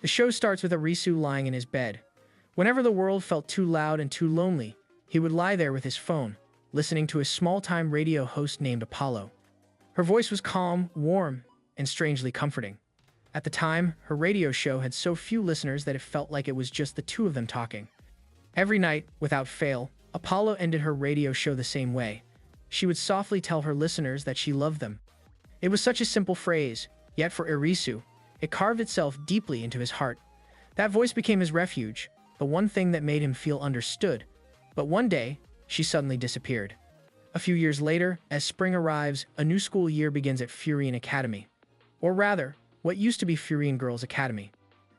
The show starts with Arisu lying in his bed. Whenever the world felt too loud and too lonely, he would lie there with his phone, listening to a small-time radio host named Apollo. Her voice was calm, warm, and strangely comforting. At the time, her radio show had so few listeners that it felt like it was just the two of them talking. Every night, without fail, Apollo ended her radio show the same way. She would softly tell her listeners that she loved them. It was such a simple phrase, yet for Arisu, it carved itself deeply into his heart. That voice became his refuge, the one thing that made him feel understood. But one day, she suddenly disappeared. A few years later, as spring arrives, a new school year begins at Furian Academy. Or rather, what used to be Furian Girls Academy.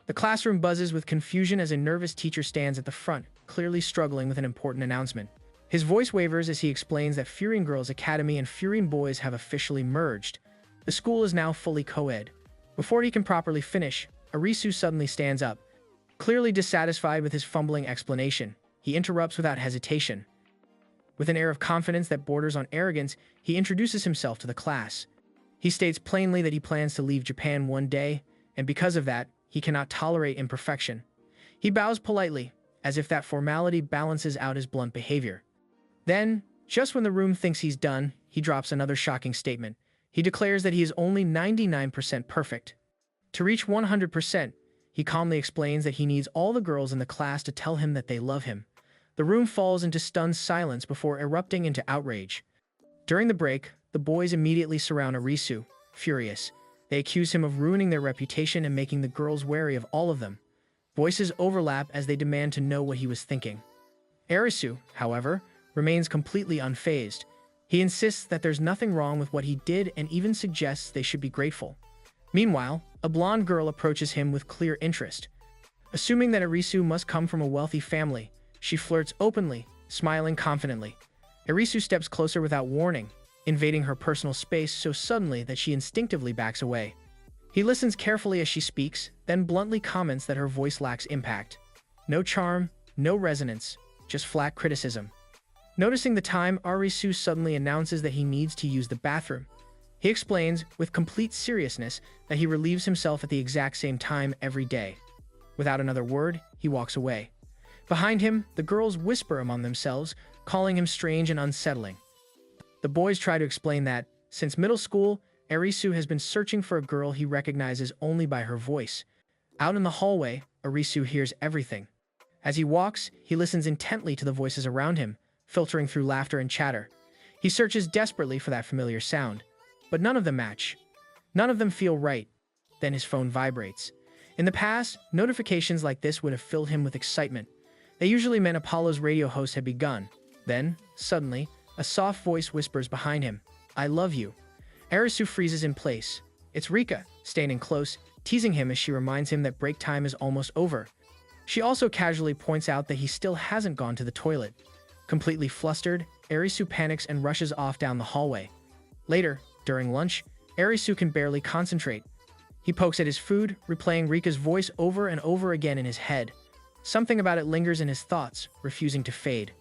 The classroom buzzes with confusion as a nervous teacher stands at the front, clearly struggling with an important announcement. His voice wavers as he explains that Furian Girls Academy and Furian Boys have officially merged. The school is now fully co-ed. Before he can properly finish, Arisu suddenly stands up. Clearly dissatisfied with his fumbling explanation, he interrupts without hesitation. With an air of confidence that borders on arrogance, he introduces himself to the class. He states plainly that he plans to leave Japan one day, and because of that, he cannot tolerate imperfection. He bows politely, as if that formality balances out his blunt behavior. Then, just when the room thinks he's done, he drops another shocking statement. He declares that he is only 99% perfect. To reach 100%, he calmly explains that he needs all the girls in the class to tell him that they love him. The room falls into stunned silence before erupting into outrage. During the break, the boys immediately surround Arisu, furious. They accuse him of ruining their reputation and making the girls wary of all of them. Voices overlap as they demand to know what he was thinking. Arisu, however, remains completely unfazed. He insists that there's nothing wrong with what he did and even suggests they should be grateful. Meanwhile, a blonde girl approaches him with clear interest. Assuming that Arisu must come from a wealthy family, she flirts openly, smiling confidently. Arisu steps closer without warning, invading her personal space so suddenly that she instinctively backs away. He listens carefully as she speaks, then bluntly comments that her voice lacks impact. No charm, no resonance, just flat criticism. Noticing the time, Arisu suddenly announces that he needs to use the bathroom. He explains, with complete seriousness, that he relieves himself at the exact same time every day. Without another word, he walks away. Behind him, the girls whisper among themselves, calling him strange and unsettling. The boys try to explain that, since middle school, Arisu has been searching for a girl he recognizes only by her voice. Out in the hallway, Arisu hears everything. As he walks, he listens intently to the voices around him, filtering through laughter and chatter. He searches desperately for that familiar sound, but none of them match. None of them feel right. Then his phone vibrates. In the past, notifications like this would have filled him with excitement. They usually meant Apollo's radio host had begun. Then, suddenly, a soft voice whispers behind him, "I love you." Arisu freezes in place. It's Rika, standing close, teasing him as she reminds him that break time is almost over. She also casually points out that he still hasn't gone to the toilet. Completely flustered, Arisu panics and rushes off down the hallway. Later, during lunch, Arisu can barely concentrate. He pokes at his food, replaying Rika's voice over and over again in his head. Something about it lingers in his thoughts, refusing to fade.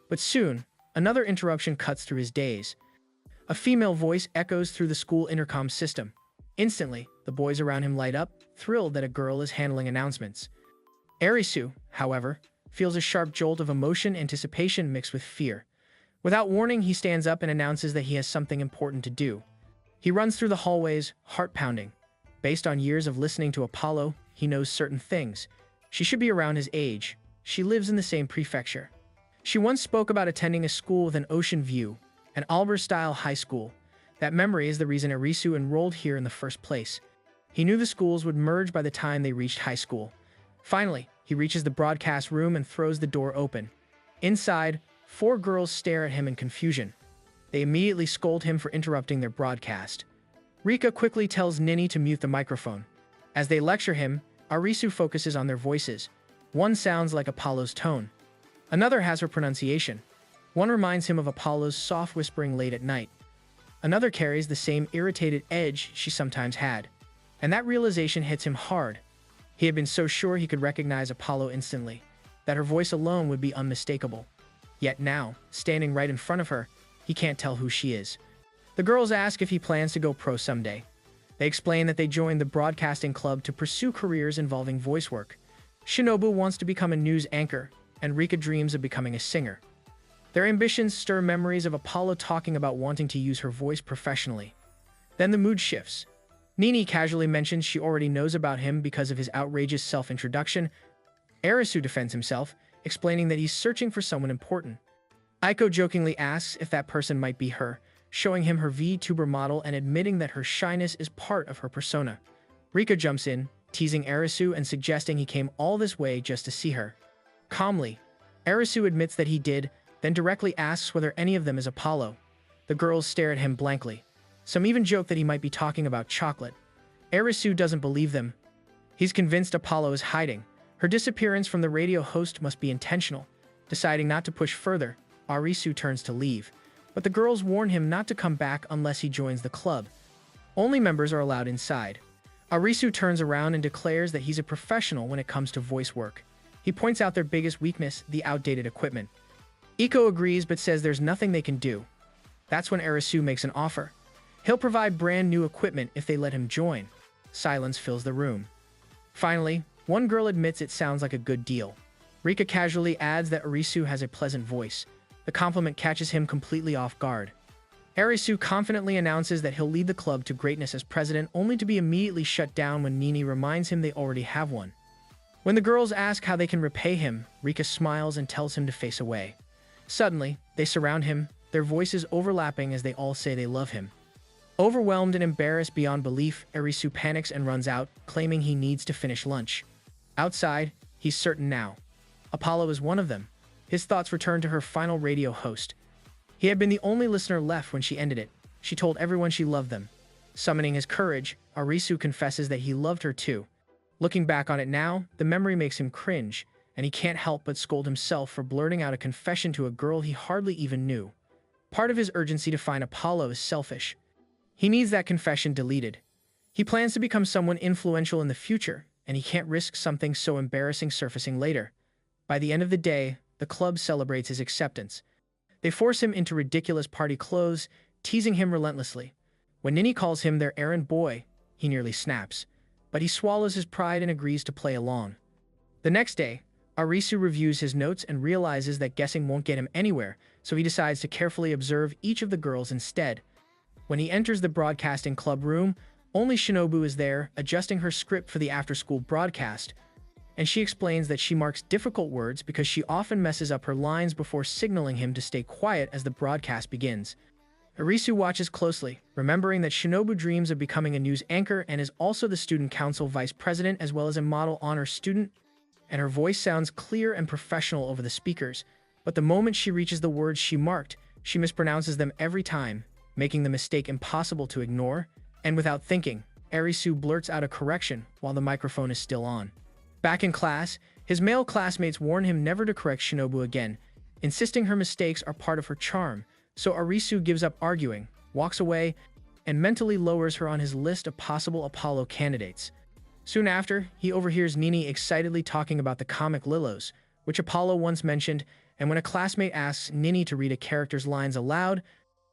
But soon, another interruption cuts through his daze. A female voice echoes through the school intercom system. Instantly, the boys around him light up, thrilled that a girl is handling announcements. Arisu, however, feels a sharp jolt of emotion, anticipation mixed with fear. Without warning, he stands up and announces that he has something important to do. He runs through the hallways, heart pounding. Based on years of listening to Apollo, he knows certain things. She should be around his age. She lives in the same prefecture. She once spoke about attending a school with an ocean view, an Albert-style high school. That memory is the reason Arisu enrolled here in the first place. He knew the schools would merge by the time they reached high school. Finally, he reaches the broadcast room and throws the door open. Inside, 4 girls stare at him in confusion. They immediately scold him for interrupting their broadcast. Rika quickly tells Nini to mute the microphone. As they lecture him, Arisu focuses on their voices. One sounds like Apollo's tone. Another has her pronunciation. One reminds him of Apollo's soft whispering late at night. Another carries the same irritated edge she sometimes had. And that realization hits him hard. He had been so sure he could recognize Apollo instantly, that her voice alone would be unmistakable. Yet now, standing right in front of her, he can't tell who she is. The girls ask if he plans to go pro someday. They explain that they joined the broadcasting club to pursue careers involving voice work. Shinobu wants to become a news anchor, and Rika dreams of becoming a singer. Their ambitions stir memories of Apollo talking about wanting to use her voice professionally. Then the mood shifts. Nini casually mentions she already knows about him because of his outrageous self-introduction. Arisu defends himself, explaining that he's searching for someone important. Aiko jokingly asks if that person might be her, showing him her VTuber model and admitting that her shyness is part of her persona. Rika jumps in, teasing Arisu and suggesting he came all this way just to see her. Calmly, Arisu admits that he did, then directly asks whether any of them is Apollo. The girls stare at him blankly. Some even joke that he might be talking about chocolate. Arisu doesn't believe them. He's convinced Apollo is hiding. Her disappearance from the radio host must be intentional. Deciding not to push further, Arisu turns to leave. But the girls warn him not to come back unless he joins the club. Only members are allowed inside. Arisu turns around and declares that he's a professional when it comes to voice work. He points out their biggest weakness, the outdated equipment. Iko agrees but says there's nothing they can do. That's when Arisu makes an offer. He'll provide brand new equipment if they let him join. Silence fills the room. Finally, one girl admits it sounds like a good deal. Rika casually adds that Arisu has a pleasant voice. The compliment catches him completely off guard. Arisu confidently announces that he'll lead the club to greatness as president, only to be immediately shut down when Nini reminds him they already have one. When the girls ask how they can repay him, Rika smiles and tells him to face away. Suddenly, they surround him, their voices overlapping as they all say they love him. Overwhelmed and embarrassed beyond belief, Arisu panics and runs out, claiming he needs to finish lunch. Outside, he's certain now. Apollo is one of them. His thoughts return to her final radio host. He had been the only listener left when she ended it. She told everyone she loved them. Summoning his courage, Arisu confesses that he loved her too. Looking back on it now, the memory makes him cringe, and he can't help but scold himself for blurting out a confession to a girl he hardly even knew. Part of his urgency to find Apollo is selfish. He needs that confession deleted. He plans to become someone influential in the future, and he can't risk something so embarrassing surfacing later. By the end of the day, the club celebrates his acceptance. They force him into ridiculous party clothes, teasing him relentlessly. When Nini calls him their errand boy, he nearly snaps. But he swallows his pride and agrees to play along. The next day, Arisu reviews his notes and realizes that guessing won't get him anywhere, so he decides to carefully observe each of the girls instead. When he enters the broadcasting club room, only Shinobu is there, adjusting her script for the after-school broadcast, and she explains that she marks difficult words because she often messes up her lines before signaling him to stay quiet as the broadcast begins. Arisu watches closely, remembering that Shinobu dreams of becoming a news anchor and is also the student council vice president as well as a model honor student, and her voice sounds clear and professional over the speakers, but the moment she reaches the words she marked, she mispronounces them every time, making the mistake impossible to ignore, and without thinking, Arisu blurts out a correction while the microphone is still on. Back in class, his male classmates warn him never to correct Shinobu again, insisting her mistakes are part of her charm, so Arisu gives up arguing, walks away, and mentally lowers her on his list of possible Apollo candidates. Soon after, he overhears Nini excitedly talking about the comic Lillos, which Apollo once mentioned, and when a classmate asks Nini to read a character's lines aloud,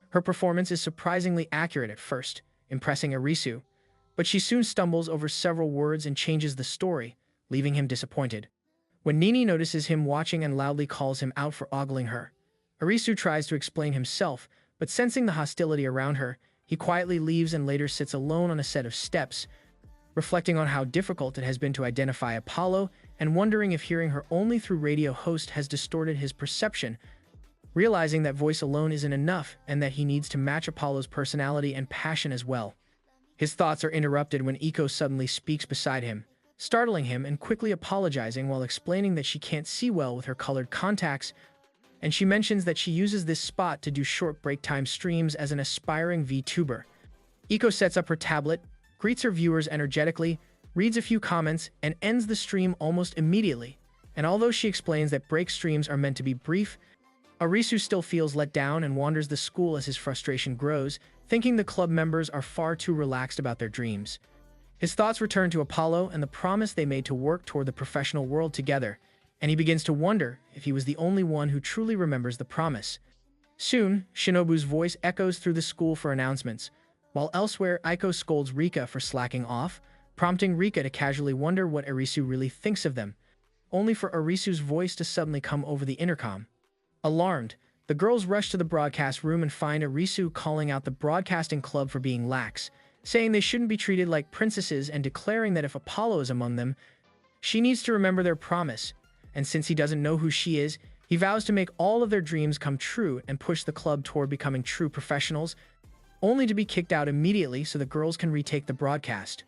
her performance is surprisingly accurate at first, impressing Arisu, but she soon stumbles over several words and changes the story, leaving him disappointed. When Nini notices him watching and loudly calls him out for ogling her, Arisu tries to explain himself, but sensing the hostility around her, he quietly leaves and later sits alone on a set of steps, reflecting on how difficult it has been to identify Apollo and wondering if hearing her only through radio host has distorted his perception, realizing that voice alone isn't enough and that he needs to match Apollo's personality and passion as well. His thoughts are interrupted when Iko suddenly speaks beside him, startling him and quickly apologizing while explaining that she can't see well with her colored contacts, and she mentions that she uses this spot to do short break time streams as an aspiring VTuber. Iko sets up her tablet, greets her viewers energetically, reads a few comments, and ends the stream almost immediately. And although she explains that break streams are meant to be brief, Arisu still feels let down and wanders the school as his frustration grows, thinking the club members are far too relaxed about their dreams. His thoughts return to Apollo and the promise they made to work toward the professional world together, and he begins to wonder if he was the only one who truly remembers the promise. Soon, Shinobu's voice echoes through the school for announcements. while elsewhere Aiko scolds Rika for slacking off, prompting Rika to casually wonder what Arisu really thinks of them, only for Arisu's voice to suddenly come over the intercom. Alarmed, the girls rush to the broadcast room and find Arisu calling out the broadcasting club for being lax, saying they shouldn't be treated like princesses and declaring that if Apollo is among them, she needs to remember their promise, and since he doesn't know who she is, he vows to make all of their dreams come true and push the club toward becoming true professionals, only to be kicked out immediately so the girls can retake the broadcast.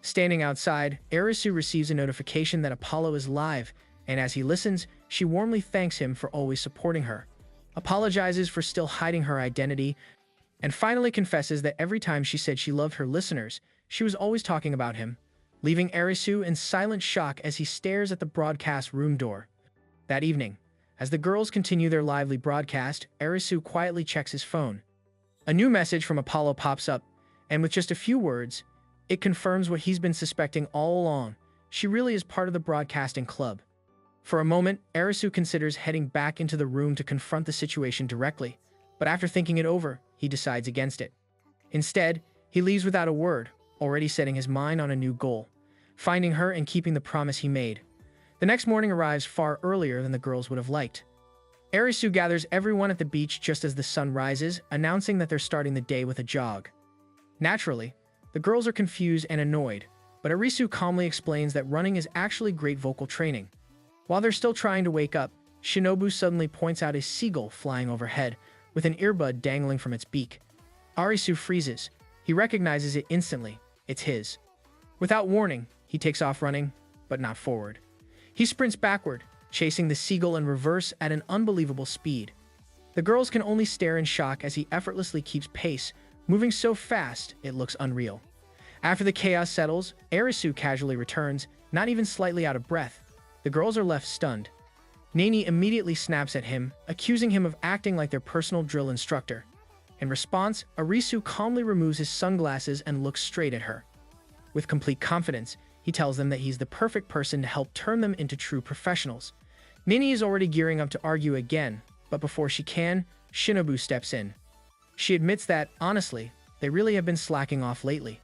Standing outside, Arisu receives a notification that Apollo is live, and as he listens, she warmly thanks him for always supporting her, apologizes for still hiding her identity, and finally confesses that every time she said she loved her listeners, she was always talking about him, leaving Arisu in silent shock as he stares at the broadcast room door. That evening, as the girls continue their lively broadcast, Arisu quietly checks his phone. A new message from Apollo pops up, and with just a few words, it confirms what he's been suspecting all along. She really is part of the broadcasting club. For a moment, Arisu considers heading back into the room to confront the situation directly, but after thinking it over, he decides against it. Instead, he leaves without a word, already setting his mind on a new goal, finding her and keeping the promise he made. The next morning arrives far earlier than the girls would have liked. Arisu gathers everyone at the beach just as the sun rises, announcing that they're starting the day with a jog. Naturally, the girls are confused and annoyed, but Arisu calmly explains that running is actually great vocal training. While they're still trying to wake up, Shinobu suddenly points out a seagull flying overhead, with an earbud dangling from its beak. Arisu freezes. He recognizes it instantly. It's his. Without warning, he takes off running, but not forward. He sprints backward, chasing the seagull in reverse at an unbelievable speed. The girls can only stare in shock as he effortlessly keeps pace, moving so fast it looks unreal. After the chaos settles, Arisu casually returns, not even slightly out of breath. The girls are left stunned. Nani immediately snaps at him, accusing him of acting like their personal drill instructor. In response, Arisu calmly removes his sunglasses and looks straight at her. With complete confidence, he tells them that he's the perfect person to help turn them into true professionals. Nini is already gearing up to argue again, but before she can, Shinobu steps in. She admits that, honestly, they really have been slacking off lately.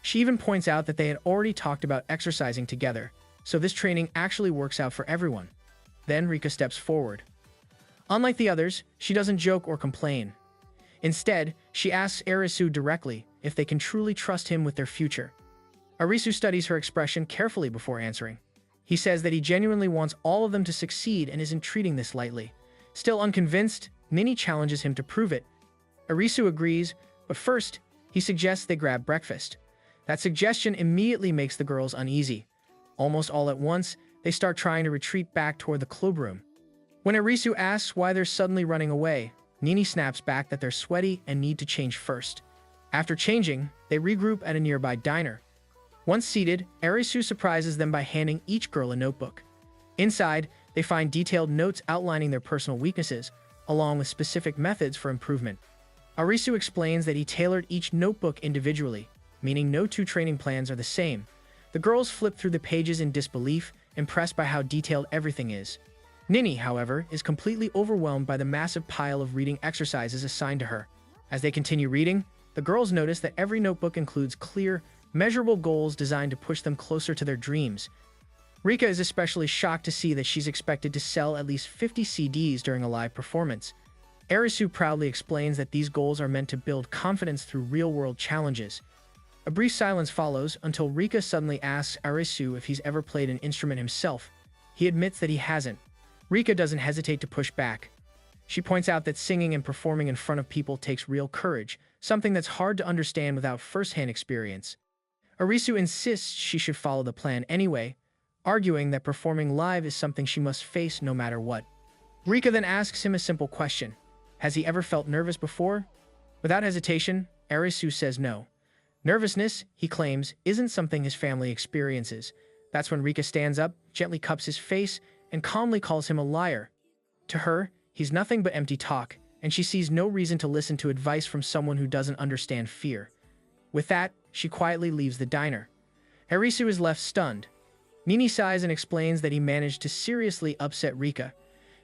She even points out that they had already talked about exercising together, so this training actually works out for everyone. Then Rika steps forward. Unlike the others, she doesn't joke or complain. Instead, she asks Arisu directly if they can truly trust him with their future. Arisu studies her expression carefully before answering. He says that he genuinely wants all of them to succeed and isn't treating this lightly. Still unconvinced, Nini challenges him to prove it. Arisu agrees, but first, he suggests they grab breakfast. That suggestion immediately makes the girls uneasy. Almost all at once, they start trying to retreat back toward the clubroom. When Arisu asks why they're suddenly running away, Nini snaps back that they're sweaty and need to change first. After changing, they regroup at a nearby diner. Once seated, Arisu surprises them by handing each girl a notebook. Inside, they find detailed notes outlining their personal weaknesses, along with specific methods for improvement. Arisu explains that he tailored each notebook individually, meaning no two training plans are the same. The girls flip through the pages in disbelief, impressed by how detailed everything is. Nini, however, is completely overwhelmed by the massive pile of reading exercises assigned to her. As they continue reading, the girls notice that every notebook includes clear, measurable goals designed to push them closer to their dreams. Rika is especially shocked to see that she's expected to sell at least 50 CDs during a live performance. Arisu proudly explains that these goals are meant to build confidence through real-world challenges. A brief silence follows until Rika suddenly asks Arisu if he's ever played an instrument himself. He admits that he hasn't. Rika doesn't hesitate to push back. She points out that singing and performing in front of people takes real courage, something that's hard to understand without first-hand experience. Arisu insists she should follow the plan anyway, arguing that performing live is something she must face no matter what. Rika then asks him a simple question. Has he ever felt nervous before? Without hesitation, Arisu says no. Nervousness, he claims, isn't something his family experiences. That's when Rika stands up, gently cups his face, and calmly calls him a liar. To her, he's nothing but empty talk, and she sees no reason to listen to advice from someone who doesn't understand fear. With that, she quietly leaves the diner. Arisu is left stunned. Nini sighs and explains that he managed to seriously upset Rika.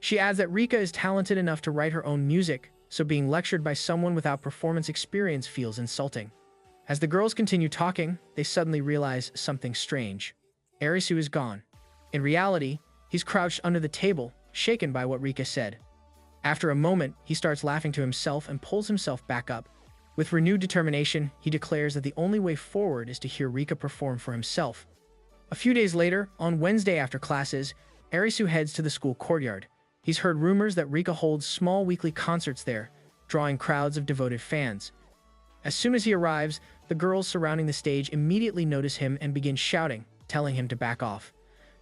She adds that Rika is talented enough to write her own music, so being lectured by someone without performance experience feels insulting. As the girls continue talking, they suddenly realize something strange. Arisu is gone. In reality, he's crouched under the table, shaken by what Rika said. After a moment, he starts laughing to himself and pulls himself back up. With renewed determination, he declares that the only way forward is to hear Rika perform for himself. A few days later, on Wednesday after classes, Arisu heads to the school courtyard. He's heard rumors that Rika holds small weekly concerts there, drawing crowds of devoted fans. As soon as he arrives, the girls surrounding the stage immediately notice him and begin shouting, telling him to back off.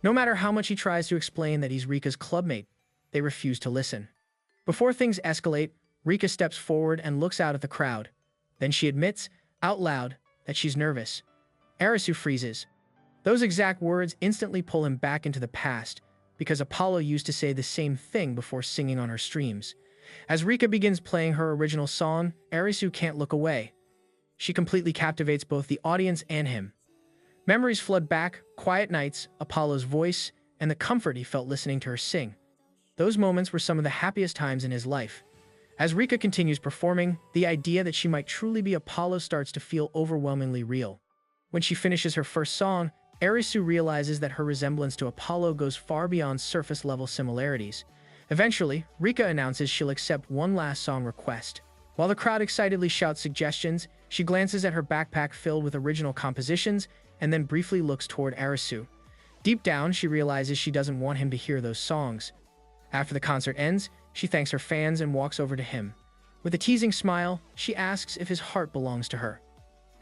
No matter how much he tries to explain that he's Rika's clubmate, they refuse to listen. Before things escalate, Rika steps forward and looks out at the crowd. Then she admits, out loud, that she's nervous. Arisu freezes. Those exact words instantly pull him back into the past, because Apollo used to say the same thing before singing on her streams. As Rika begins playing her original song, Arisu can't look away. She completely captivates both the audience and him. Memories flood back, quiet nights, Apollo's voice, and the comfort he felt listening to her sing. Those moments were some of the happiest times in his life. As Rika continues performing, the idea that she might truly be Apollo starts to feel overwhelmingly real. When she finishes her first song, Arisu realizes that her resemblance to Apollo goes far beyond surface-level similarities. Eventually, Rika announces she'll accept one last song request. While the crowd excitedly shouts suggestions, she glances at her backpack filled with original compositions and then briefly looks toward Arisu. Deep down, she realizes she doesn't want him to hear those songs. After the concert ends, she thanks her fans and walks over to him. With a teasing smile, she asks if his heart belongs to her.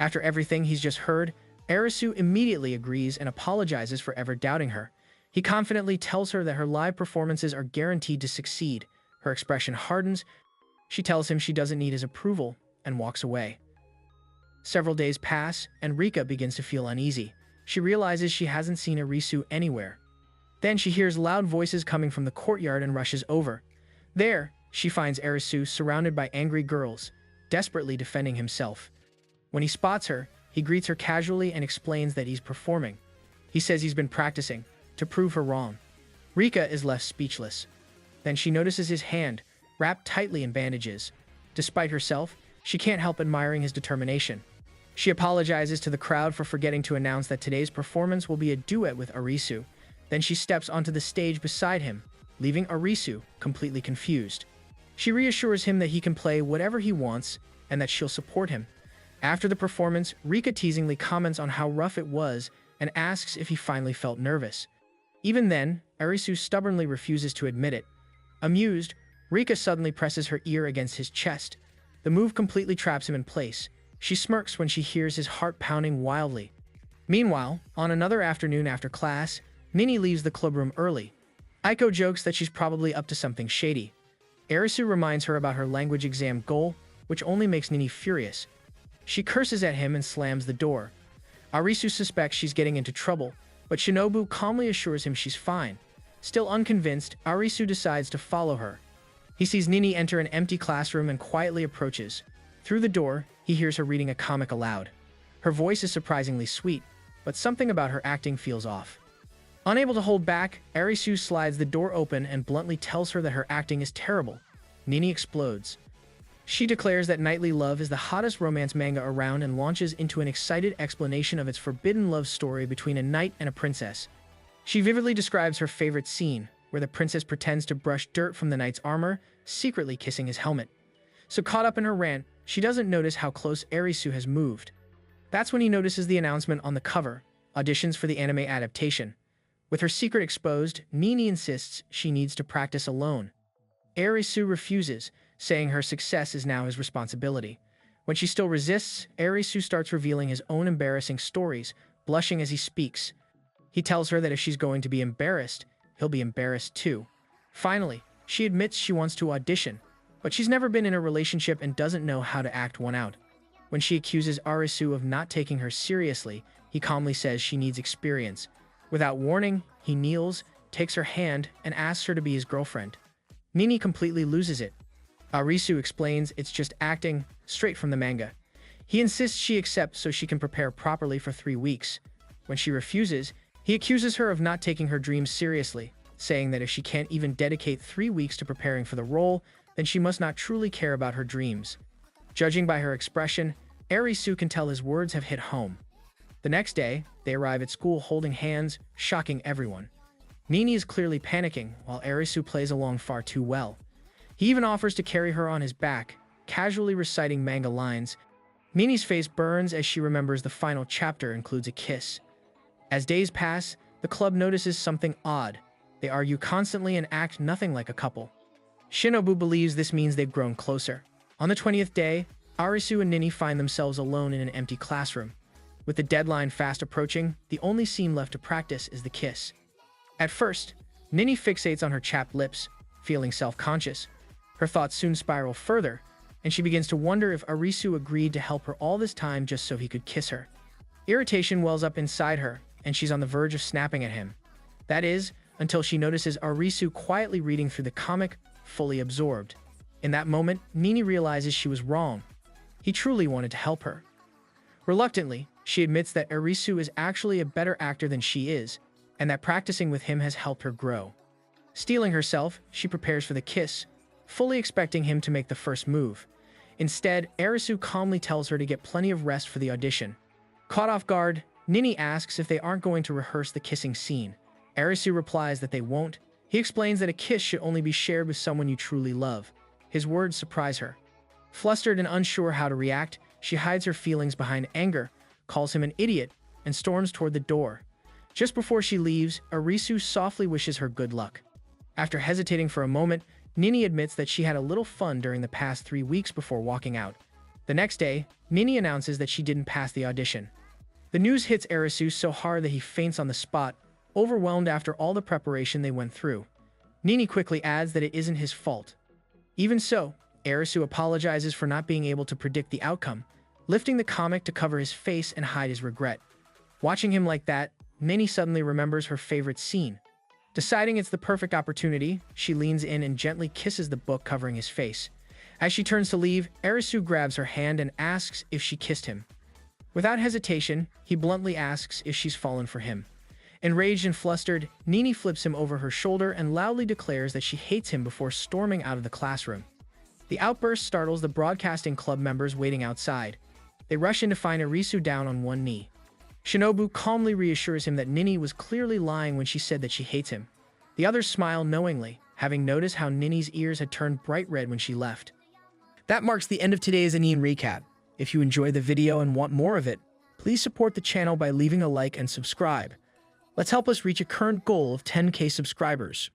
After everything he's just heard, Arisu immediately agrees and apologizes for ever doubting her. He confidently tells her that her live performances are guaranteed to succeed. Her expression hardens. She tells him she doesn't need his approval and walks away. Several days pass, and Rika begins to feel uneasy. She realizes she hasn't seen Arisu anywhere. Then she hears loud voices coming from the courtyard and rushes over. There, she finds Arisu surrounded by angry girls, desperately defending himself. When he spots her, he greets her casually and explains that he's performing. He says he's been practicing, to prove her wrong. Rika is left speechless. Then she notices his hand, wrapped tightly in bandages. Despite herself, she can't help admiring his determination. She apologizes to the crowd for forgetting to announce that today's performance will be a duet with Arisu. Then she steps onto the stage beside him, leaving Arisu completely confused. She reassures him that he can play whatever he wants and that she'll support him. After the performance, Rika teasingly comments on how rough it was and asks if he finally felt nervous. Even then, Arisu stubbornly refuses to admit it. Amused, Rika suddenly presses her ear against his chest. The move completely traps him in place. She smirks when she hears his heart pounding wildly. Meanwhile, on another afternoon after class, Nini leaves the clubroom early. Aiko jokes that she's probably up to something shady. Arisu reminds her about her language exam goal, which only makes Nini furious. She curses at him and slams the door. Arisu suspects she's getting into trouble, but Shinobu calmly assures him she's fine. Still unconvinced, Arisu decides to follow her. He sees Nini enter an empty classroom and quietly approaches. Through the door, he hears her reading a comic aloud. Her voice is surprisingly sweet, but something about her acting feels off. Unable to hold back, Arisu slides the door open and bluntly tells her that her acting is terrible. Nini explodes. She declares that Knightly Love is the hottest romance manga around and launches into an excited explanation of its forbidden love story between a knight and a princess. She vividly describes her favorite scene, where the princess pretends to brush dirt from the knight's armor, secretly kissing his helmet. So caught up in her rant, she doesn't notice how close Arisu has moved. That's when he notices the announcement on the cover, auditions for the anime adaptation. With her secret exposed, Nini insists she needs to practice alone. Arisu refuses, saying her success is now his responsibility. When she still resists, Arisu starts revealing his own embarrassing stories, blushing as he speaks. He tells her that if she's going to be embarrassed, he'll be embarrassed too. Finally, she admits she wants to audition, but she's never been in a relationship and doesn't know how to act one out. When she accuses Arisu of not taking her seriously, he calmly says she needs experience. Without warning, he kneels, takes her hand, and asks her to be his girlfriend. Nini completely loses it. Arisu explains it's just acting, straight from the manga. He insists she accepts so she can prepare properly for 3 weeks. When she refuses, he accuses her of not taking her dreams seriously, saying that if she can't even dedicate 3 weeks to preparing for the role, then she must not truly care about her dreams. Judging by her expression, Arisu can tell his words have hit home. The next day, they arrive at school holding hands, shocking everyone. Nini is clearly panicking, while Arisu plays along far too well. He even offers to carry her on his back, casually reciting manga lines. Nini's face burns as she remembers the final chapter includes a kiss. As days pass, the club notices something odd. They argue constantly and act nothing like a couple. Shinobu believes this means they've grown closer. On the 20th day, Arisu and Nini find themselves alone in an empty classroom. With the deadline fast approaching, the only scene left to practice is the kiss. At first, Nini fixates on her chapped lips, feeling self-conscious. Her thoughts soon spiral further, and she begins to wonder if Arisu agreed to help her all this time just so he could kiss her. Irritation wells up inside her, and she's on the verge of snapping at him. That is, until she notices Arisu quietly reading through the comic, fully absorbed. In that moment, Nini realizes she was wrong. He truly wanted to help her. Reluctantly, she admits that Arisu is actually a better actor than she is, and that practicing with him has helped her grow. Steeling herself, she prepares for the kiss, fully expecting him to make the first move. Instead, Arisu calmly tells her to get plenty of rest for the audition. Caught off guard, Nini asks if they aren't going to rehearse the kissing scene. Arisu replies that they won't. He explains that a kiss should only be shared with someone you truly love. His words surprise her. Flustered and unsure how to react, she hides her feelings behind anger, calls him an idiot, and storms toward the door. Just before she leaves, Arisu softly wishes her good luck. After hesitating for a moment, Nini admits that she had a little fun during the past 3 weeks before walking out. The next day, Nini announces that she didn't pass the audition. The news hits Arisu so hard that he faints on the spot, overwhelmed after all the preparation they went through. Nini quickly adds that it isn't his fault. Even so, Arisu apologizes for not being able to predict the outcome, lifting the comic to cover his face and hide his regret. Watching him like that, Nini suddenly remembers her favorite scene. Deciding it's the perfect opportunity, she leans in and gently kisses the book covering his face. As she turns to leave, Arisu grabs her hand and asks if she kissed him. Without hesitation, he bluntly asks if she's fallen for him. Enraged and flustered, Nini flips him over her shoulder and loudly declares that she hates him before storming out of the classroom. The outburst startles the broadcasting club members waiting outside. They rush in to find Arisu down on one knee. Shinobu calmly reassures him that Nini was clearly lying when she said that she hates him. The others smile knowingly, having noticed how Nini's ears had turned bright red when she left. That marks the end of today's Animerecap. If you enjoyed the video and want more of it, please support the channel by leaving a like and subscribe. Let's help us reach a current goal of 10K subscribers.